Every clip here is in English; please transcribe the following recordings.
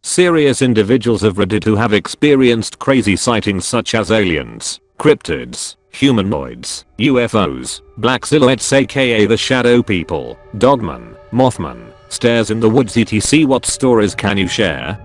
serious individuals of Reddit who have experienced crazy sightings such as aliens, cryptids, humanoids, UFOs, black silhouettes aka the shadow people, dogmen, mothman, stairs in the woods etc. What stories can you share?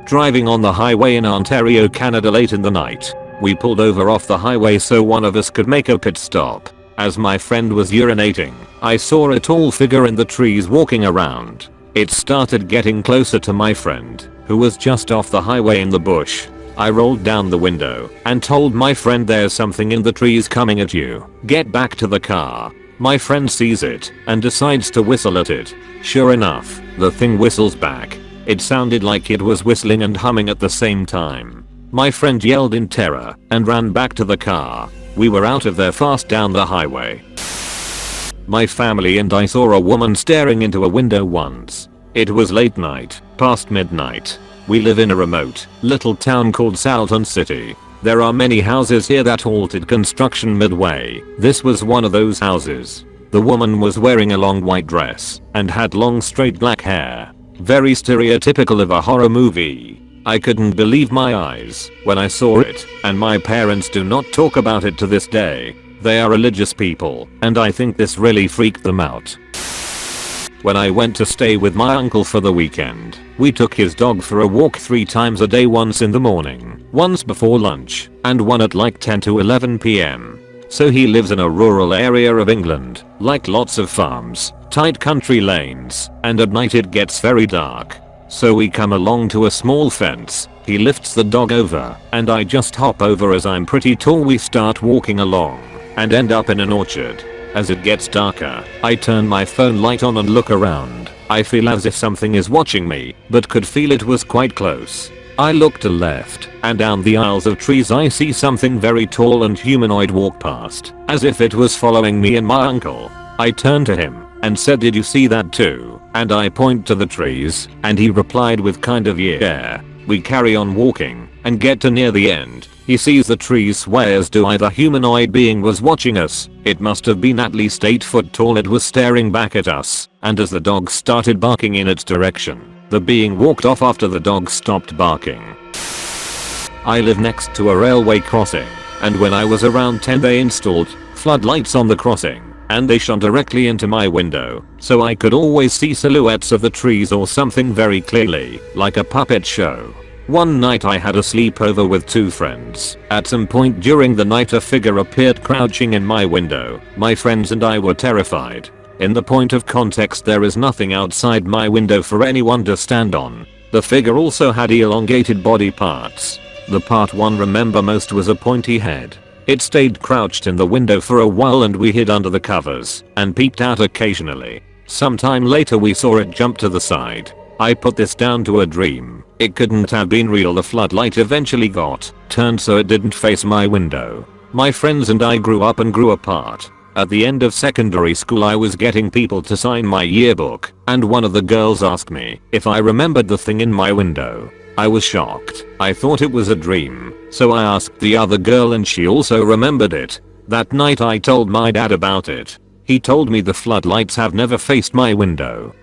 Driving on the highway in Ontario, Canada late in the night. We pulled over off the highway so one of us could make a pit stop. As my friend was urinating, I saw a tall figure in the trees walking around. It started getting closer to my friend, who was just off the highway in the bush. I rolled down the window and told my friend there's something in the trees coming at you. Get back to the car. My friend sees it and decides to whistle at it. Sure enough, the thing whistles back. It sounded like it was whistling and humming at the same time. My friend yelled in terror and ran back to the car. We were out of there fast down the highway. My family and I saw a woman staring into a window once. It was late night, past midnight. We live in a remote, little town called Salton City. There are many houses here that halted construction midway. This was one of those houses. The woman was wearing a long white dress and had long straight black hair. Very stereotypical of a horror movie. I couldn't believe my eyes when I saw it, and my parents do not talk about it to this day. They are religious people, and I think this really freaked them out. When I went to stay with my uncle for the weekend, we took his dog for a walk 3 times a day, once in the morning, once before lunch, and one at like 10 to 11 PM. So he lives in a rural area of England, like lots of farms, tight country lanes, and at night it gets very dark. So we come along to a small fence, he lifts the dog over, and I just hop over as I'm pretty tall. We start walking along, and end up in an orchard. As it gets darker, I turn my phone light on and look around. I feel as if something is watching me, but could feel it was quite close. I look to left, and down the aisles of trees I see something very tall and humanoid walk past, as if it was following me and my uncle. I turn to him and said, "Did you see that too?" And I point to the trees, and he replied with kind of yeah. We carry on walking and get to near the end. He sees the trees, swears to either humanoid being was watching us. It must have been at least 8 foot tall. It was staring back at us, and as the dog started barking in its direction, the being walked off after the dog stopped barking. I live next to a railway crossing, and when I was around 10 they installed floodlights on the crossing, and they shone directly into my window, so I could always see silhouettes of the trees or something very clearly, like a puppet show. One night I had a sleepover with 2 friends. At some point during the night a figure appeared crouching in my window. My friends and I were terrified. In the point of context, there is nothing outside my window for anyone to stand on. The figure also had elongated body parts. The part one remember most was a pointy head. It stayed crouched in the window for a while and we hid under the covers and peeped out occasionally. Sometime later we saw it jump to the side. I put this down to a dream. It couldn't have been real. The floodlight eventually got turned so it didn't face my window. My friends and I grew up and grew apart. At the end of secondary school I was getting people to sign my yearbook, and one of the girls asked me if I remembered the thing in my window. I was shocked. I thought it was a dream, so I asked the other girl and she also remembered it. That night I told my dad about it. He told me the floodlights have never faced my window.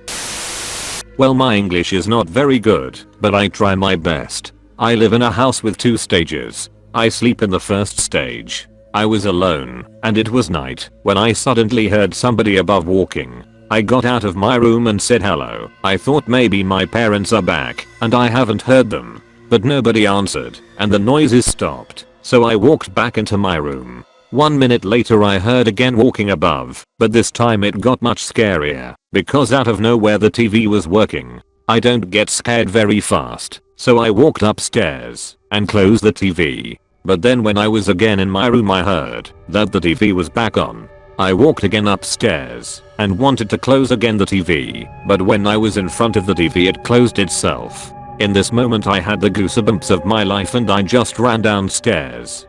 Well, my English is not very good, but I try my best. I live in a house with 2 stages. I sleep in the first stage. I was alone, and it was night, when I suddenly heard somebody above walking. I got out of my room and said hello. I thought maybe my parents are back, and I haven't heard them. But nobody answered, and the noises stopped, so I walked back into my room. 1 minute later I heard again walking above, but this time it got much scarier, because out of nowhere the TV was working. I don't get scared very fast, so I walked upstairs and closed the TV. But then when I was again in my room I heard that the TV was back on. I walked again upstairs and wanted to close again the TV, but when I was in front of the TV it closed itself. In this moment I had the goosebumps of my life and I just ran downstairs.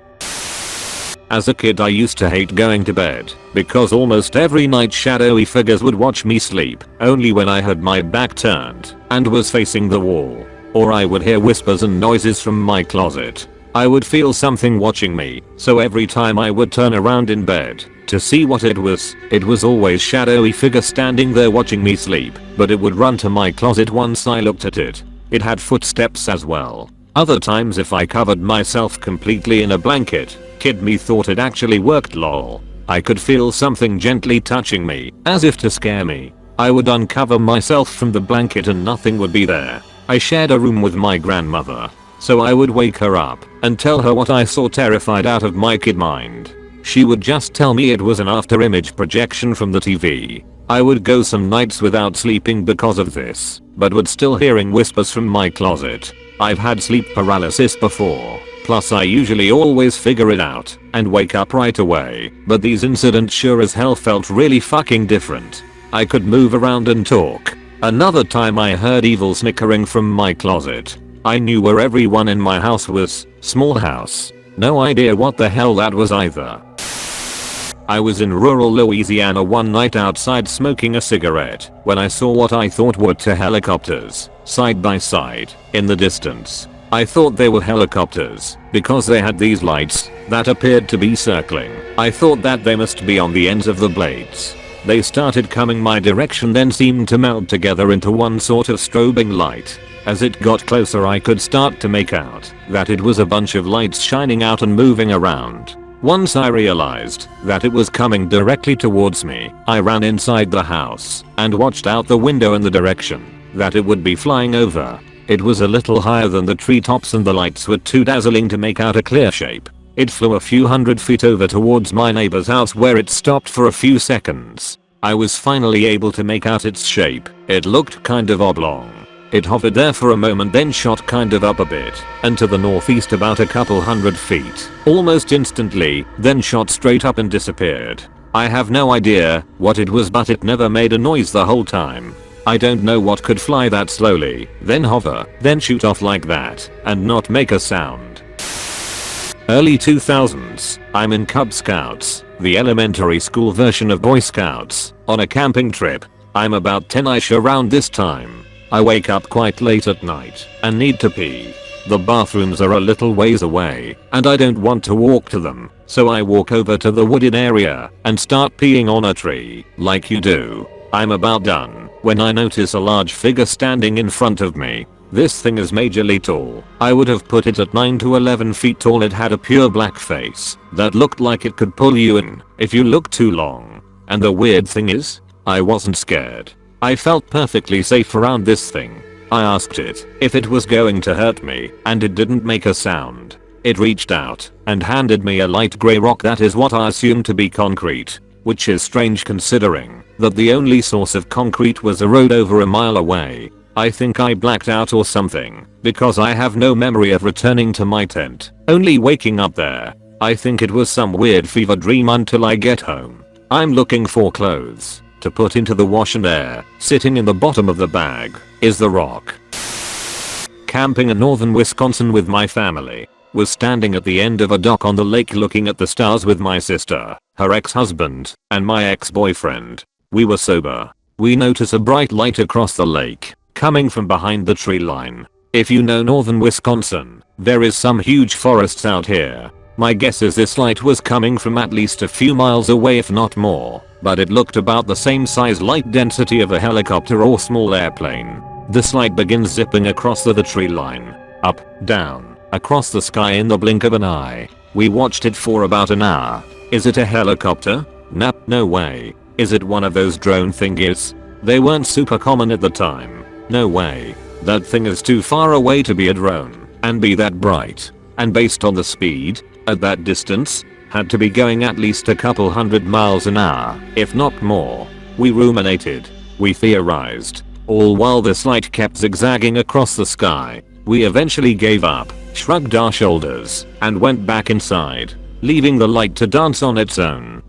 As a kid I used to hate going to bed, because almost every night shadowy figures would watch me sleep, only when I had my back turned and was facing the wall. Or I would hear whispers and noises from my closet. I would feel something watching me, so every time I would turn around in bed to see what it was always shadowy figure standing there watching me sleep, but it would run to my closet once I looked at it. It had footsteps as well. Other times if I covered myself completely in a blanket, kid me thought it actually worked lol. I could feel something gently touching me, as if to scare me. I would uncover myself from the blanket and nothing would be there. I shared a room with my grandmother, so I would wake her up and tell her what I saw, terrified out of my kid mind. She would just tell me it was an after image projection from the TV. I would go some nights without sleeping because of this, but would still hearing whispers from my closet. I've had sleep paralysis before, plus I usually always figure it out and wake up right away, but these incidents sure as hell felt really fucking different. I could move around and talk. Another time I heard evil snickering from my closet. I knew where everyone in my house was. Small house. No idea what the hell that was either. I was in rural Louisiana one night outside smoking a cigarette when I saw what I thought were two helicopters, side by side, in the distance. I thought they were helicopters because they had these lights that appeared to be circling. I thought that they must be on the ends of the blades. They started coming my direction, then seemed to meld together into one sort of strobing light. As it got closer I could start to make out that it was a bunch of lights shining out and moving around. Once I realized that it was coming directly towards me, I ran inside the house and watched out the window in the direction that it would be flying over. It was a little higher than the treetops and the lights were too dazzling to make out a clear shape. It flew a few hundred feet over towards my neighbor's house where it stopped for a few seconds. I was finally able to make out its shape. It looked kind of oblong. It hovered there for a moment, then shot kind of up a bit and to the northeast about a couple hundred feet, almost instantly, then shot straight up and disappeared. I have no idea what it was, but it never made a noise the whole time. I don't know what could fly that slowly, then hover, then shoot off like that, and not make a sound. Early 2000s, I'm in Cub Scouts, the elementary school version of Boy Scouts, on a camping trip. I'm about 10ish around this time. I wake up quite late at night and need to pee. The bathrooms are a little ways away and I don't want to walk to them, so I walk over to the wooded area and start peeing on a tree, like you do. I'm about done when I notice a large figure standing in front of me. This thing is majorly tall. I would have put it at 9 to 11 feet tall. It had a pure black face that looked like it could pull you in if you looked too long. And the weird thing is, I wasn't scared. I felt perfectly safe around this thing. I asked it if it was going to hurt me and it didn't make a sound. It reached out and handed me a light grey rock that is what I assumed to be concrete, which is strange considering that the only source of concrete was a road over a mile away. I think I blacked out or something because I have no memory of returning to my tent, only waking up there. I think it was some weird fever dream until I get home. I'm looking for clothes to put into the wash and air. Sitting in the bottom of the bag is the rock. Camping in northern Wisconsin with my family. Was standing at the end of a dock on the lake looking at the stars with my sister, her ex-husband, and my ex-boyfriend. We were sober. We notice a bright light across the lake, coming from behind the tree line. If you know northern Wisconsin, there is some huge forests out here. My guess is this light was coming from at least a few miles away if not more, but it looked about the same size light density of a helicopter or small airplane. This light begins zipping across the tree line, up, down, across the sky in the blink of an eye. We watched it for about an hour. Is it a helicopter? Nope, no way. Is it one of those drone thingies? They weren't super common at the time. No way. That thing is too far away to be a drone and be that bright. And based on the speed, at that distance, had to be going at least a couple hundred miles an hour, if not more. We ruminated. We theorized. All while this light kept zigzagging across the sky. We eventually gave up, shrugged our shoulders, and went back inside, leaving the light to dance on its own.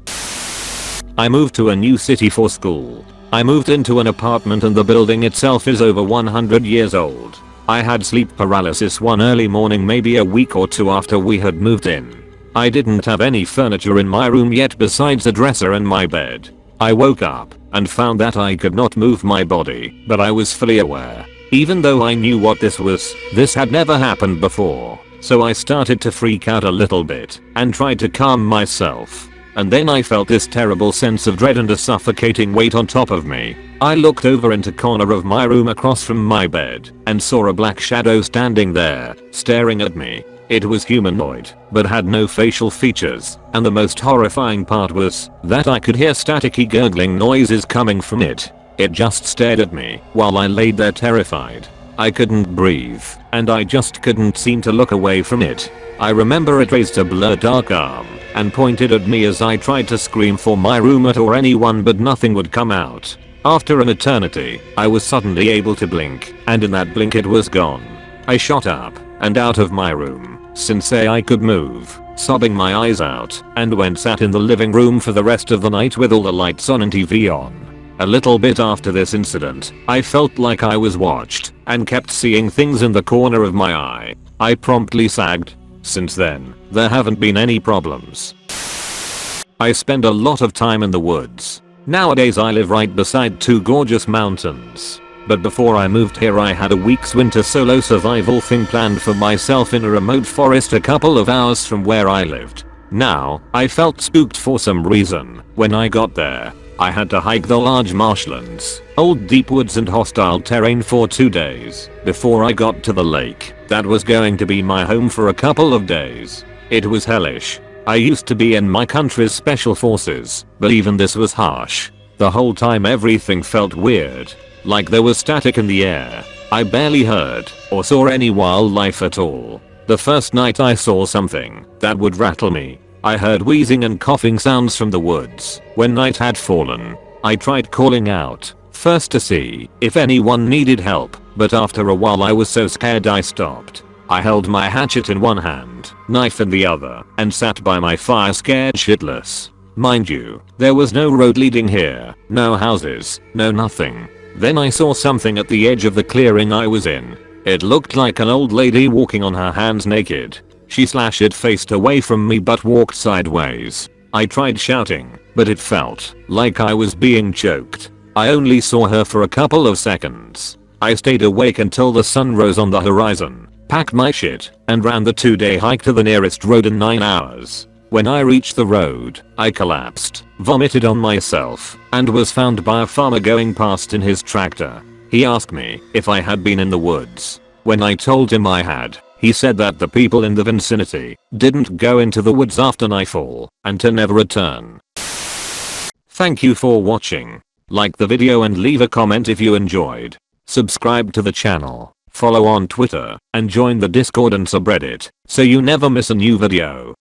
I moved to a new city for school. I moved into an apartment and the building itself is over 100 years old. I had sleep paralysis one early morning, maybe a week or two after we had moved in. I didn't have any furniture in my room yet besides a dresser and my bed. I woke up and found that I could not move my body, but I was fully aware. Even though I knew what this was, this had never happened before. So I started to freak out a little bit and tried to calm myself. and then I felt this terrible sense of dread and a suffocating weight on top of me. I looked over into corner of my room across from my bed and saw a black shadow standing there, staring at me. It was humanoid, but had no facial features, and the most horrifying part was that I could hear staticky gurgling noises coming from it. It just stared at me while I laid there terrified. I couldn't breathe, and I just couldn't seem to look away from it. I remember it raised a blurred dark arm and pointed at me as I tried to scream for my roommate or anyone, but nothing would come out. After an eternity, I was suddenly able to blink, and in that blink it was gone. I shot up and out of my room, since I could move, sobbing my eyes out, and went sat in the living room for the rest of the night with all the lights on and TV on. A little bit after this incident, I felt like I was watched and kept seeing things in the corner of my eye. I promptly sagged. Since then, there haven't been any problems. I spend a lot of time in the woods. Nowadays I live right beside two gorgeous mountains. But before I moved here I had a week's winter solo survival thing planned for myself in a remote forest a couple of hours from where I lived. Now, I felt spooked for some reason when I got there. I had to hike the large marshlands, old deep woods and hostile terrain for 2 days before I got to the lake that was going to be my home for a couple of days. It was hellish. I used to be in my country's special forces, but even this was harsh. The whole time everything felt weird, like there was static in the air. I barely heard or saw any wildlife at all. The first night I saw something that would rattle me. I heard wheezing and coughing sounds from the woods. When night had fallen, I tried calling out, first to see if anyone needed help, but after a while I was so scared I stopped. I held my hatchet in one hand, knife in the other, and sat by my fire scared shitless. Mind you, there was no road leading here, no houses, no nothing. Then I saw something at the edge of the clearing I was in. It looked like an old lady walking on her hands naked. She faced away from me but walked sideways. I tried shouting, but it felt like I was being choked. I only saw her for a couple of seconds. I stayed awake until the sun rose on the horizon, packed my shit, and ran the 2-day hike to the nearest road in 9 hours. When I reached the road, I collapsed, vomited on myself, and was found by a farmer going past in his tractor. He asked me if I had been in the woods. When I told him I had, he said that the people in the vicinity didn't go into the woods after nightfall and to never return. Thank you for watching. Like the video and leave a comment if you enjoyed. Subscribe to the channel, follow on Twitter, and join the Discord and subreddit so you never miss a new video.